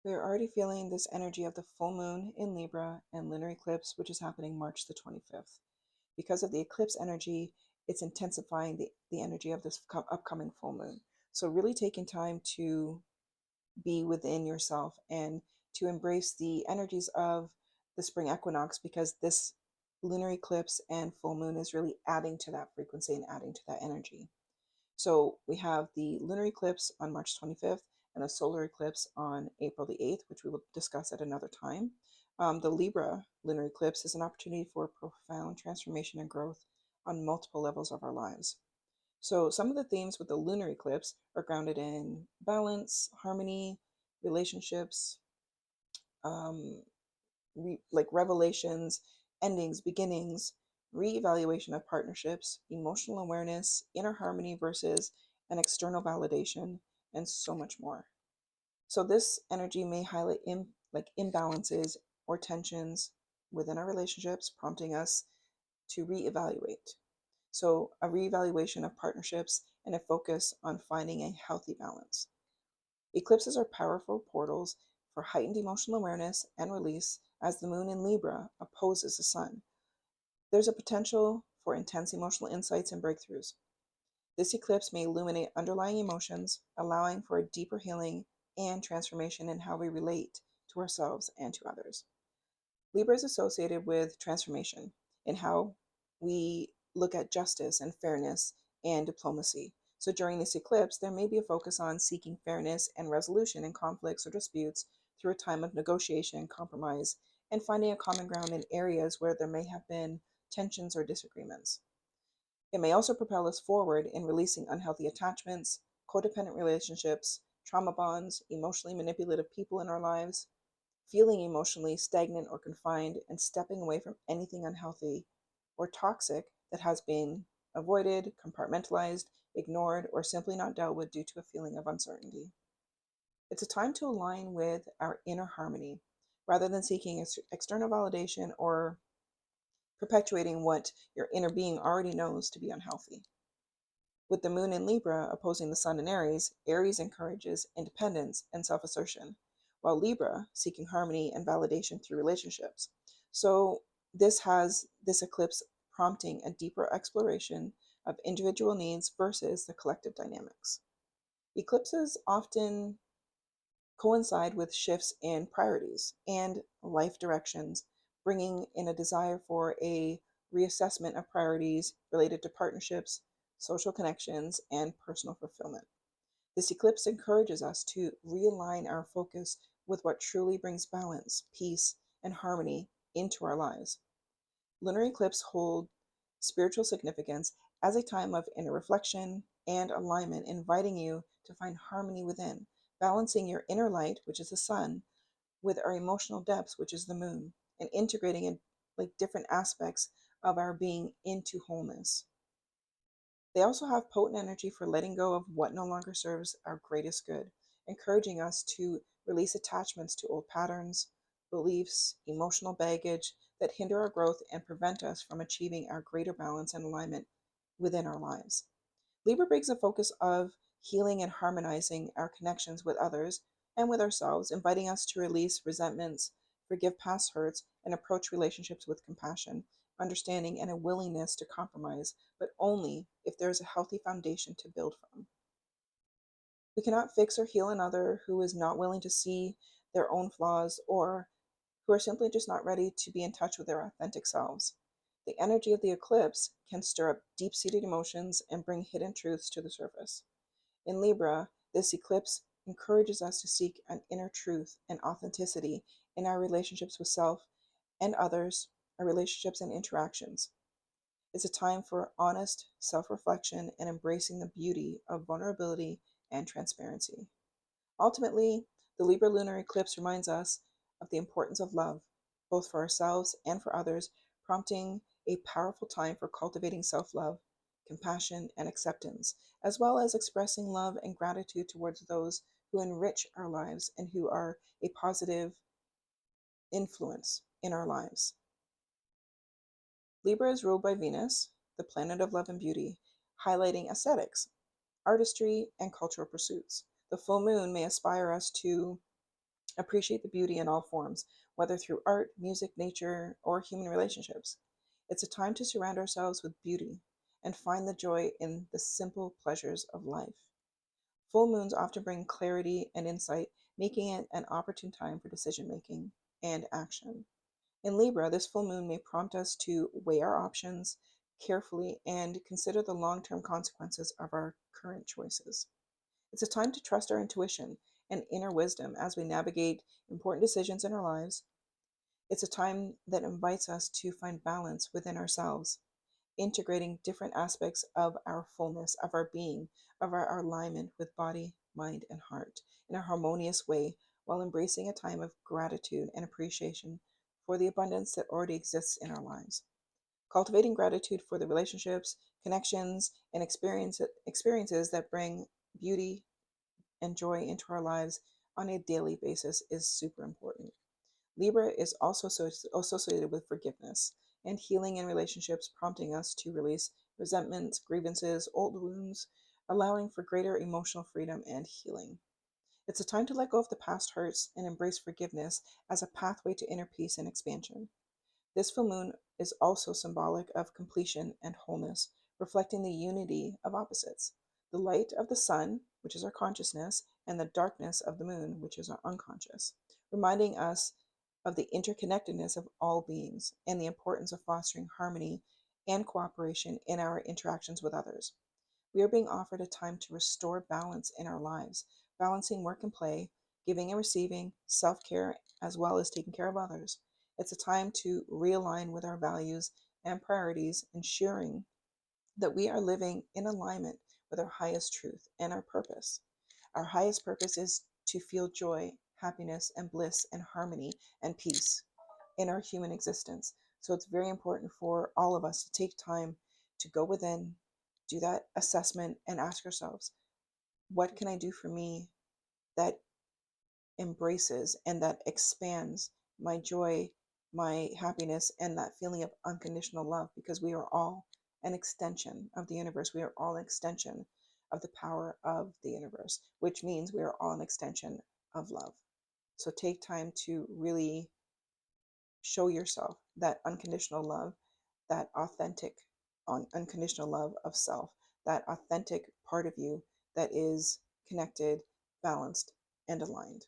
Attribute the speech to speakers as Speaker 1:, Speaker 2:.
Speaker 1: We are already feeling this energy of the full moon in Libra and lunar eclipse, which is happening March the 25th. Because of the eclipse energy, it's intensifying the energy of this upcoming full moon. So, really taking time to be within yourself and to embrace the energies of the spring equinox, because this lunar eclipse and full moon is really adding to that frequency and adding to that energy. So we have the lunar eclipse on March 25th and a solar eclipse on April the 8th, which we will discuss at another time. The Libra lunar eclipse is an opportunity for profound transformation and growth on multiple levels of our lives. So, some of the themes with the lunar eclipse are grounded in balance, harmony, relationships, um, like revelations, endings, beginnings, reevaluation of partnerships, emotional awareness, inner harmony versus an external validation, and so much more. So this energy may highlight like imbalances or tensions within our relationships, prompting us to reevaluate. So a reevaluation of partnerships and a focus on finding a healthy balance. Eclipses are powerful portals for heightened emotional awareness and release as the moon in Libra opposes the sun. There's a potential for intense emotional insights and breakthroughs. This eclipse may illuminate underlying emotions, allowing for a deeper healing and transformation in how we relate to ourselves and to others. Libra is associated with transformation in how we look at justice and fairness and diplomacy. So during this eclipse, there may be a focus on seeking fairness and resolution in conflicts or disputes through a time of negotiation, compromise, and finding a common ground in areas where there may have been tensions or disagreements. It may also propel us forward in releasing unhealthy attachments, codependent relationships, trauma bonds, emotionally manipulative people in our lives, feeling emotionally stagnant or confined, and stepping away from anything unhealthy or toxic that has been avoided, compartmentalized, ignored, or simply not dealt with due to a feeling of uncertainty. It's a time to align with our inner harmony rather than seeking external validation or perpetuating what your inner being already knows to be unhealthy. With the moon in Libra opposing the sun in Aries, Aries encourages independence and self assertion, while Libra seeking harmony and validation through relationships. So, this has this eclipse prompting a deeper exploration of individual needs versus the collective dynamics. Eclipses often coincide with shifts in priorities and life directions, bringing in a desire for a reassessment of priorities related to partnerships, social connections, and personal fulfillment. This eclipse encourages us to realign our focus with what truly brings balance, peace, and harmony into our lives. Lunar eclipse hold spiritual significance as a time of inner reflection and alignment, inviting you to find harmony within, balancing your inner light, which is the sun, with our emotional depths, which is the moon, and integrating in like different aspects of our being into wholeness. They also have potent energy for letting go of what no longer serves our greatest good, encouraging us to release attachments to old patterns, beliefs, emotional baggage that hinder our growth and prevent us from achieving our greater balance and alignment within our lives. Libra brings a focus of healing and harmonizing our connections with others and with ourselves, inviting us to release resentments, forgive past hurts, and approach relationships with compassion, understanding, and a willingness to compromise, but only if there is a healthy foundation to build from. We cannot fix or heal another who is not willing to see their own flaws or who are simply just not ready to be in touch with their authentic selves. The energy of the eclipse can stir up deep seated emotions and bring hidden truths to the surface. In Libra, this eclipse encourages us to seek an inner truth and authenticity in our relationships with self and others, our relationships and interactions. It's a time for honest self reflection and embracing the beauty of vulnerability and transparency. Ultimately, the Libra lunar eclipse reminds us of the importance of love, both for ourselves and for others, prompting a powerful time for cultivating self love, compassion, and acceptance, as well as expressing love and gratitude towards those who enrich our lives and who are a positive influence in our lives. Libra is ruled by Venus, the planet of love and beauty, highlighting aesthetics, artistry, and cultural pursuits. The full moon may inspire us to Appreciate the beauty in all forms, whether through art, music, nature, or human relationships. It's a time to surround ourselves with beauty and find the joy in the simple pleasures of life. Full moons often bring clarity and insight, making it an opportune time for decision making and action. In Libra, this full moon may prompt us to weigh our options carefully and consider the long term consequences of our current choices. It's a time to trust our intuition and inner wisdom as we navigate important decisions in our lives. It's a time that invites us to find balance within ourselves, integrating different aspects of our fullness, of our being, of our alignment with body, mind, and heart in a harmonious way, while embracing a time of gratitude and appreciation for the abundance that already exists in our lives. Cultivating gratitude for the relationships, connections, and experiences that bring beauty and joy into our lives on a daily basis is super important. Libra is also associated with forgiveness and healing in relationships, prompting us to release resentments, grievances, old wounds, allowing for greater emotional freedom and healing. It's a time to let go of the past hurts and embrace forgiveness as a pathway to inner peace and expansion. This full moon is also symbolic of completion and wholeness, reflecting the unity of opposites. The light of the sun, which is our consciousness, and the darkness of the moon, which is our unconscious, reminding us of the interconnectedness of all beings and the importance of fostering harmony and cooperation in our interactions with others. We are being offered a time to restore balance in our lives, balancing work and play, giving and receiving, self care, as well as taking care of others. It's a time to realign with our values and priorities, ensuring that we are living in alignment with our highest truth and our purpose. Our highest purpose is to feel joy, happiness, and bliss and harmony and peace in our human existence. So it's very important for all of us to take time to go within, do that assessment, and ask ourselves, what can I do for me that embraces and that expands my joy, my happiness, and that feeling of unconditional love? Because we are all an extension of the universe. We are all an extension of the power of the universe, which means we are all an extension of love. So take time to really show yourself that unconditional love, that authentic, unconditional love of self, that authentic part of you that is connected, balanced, and aligned.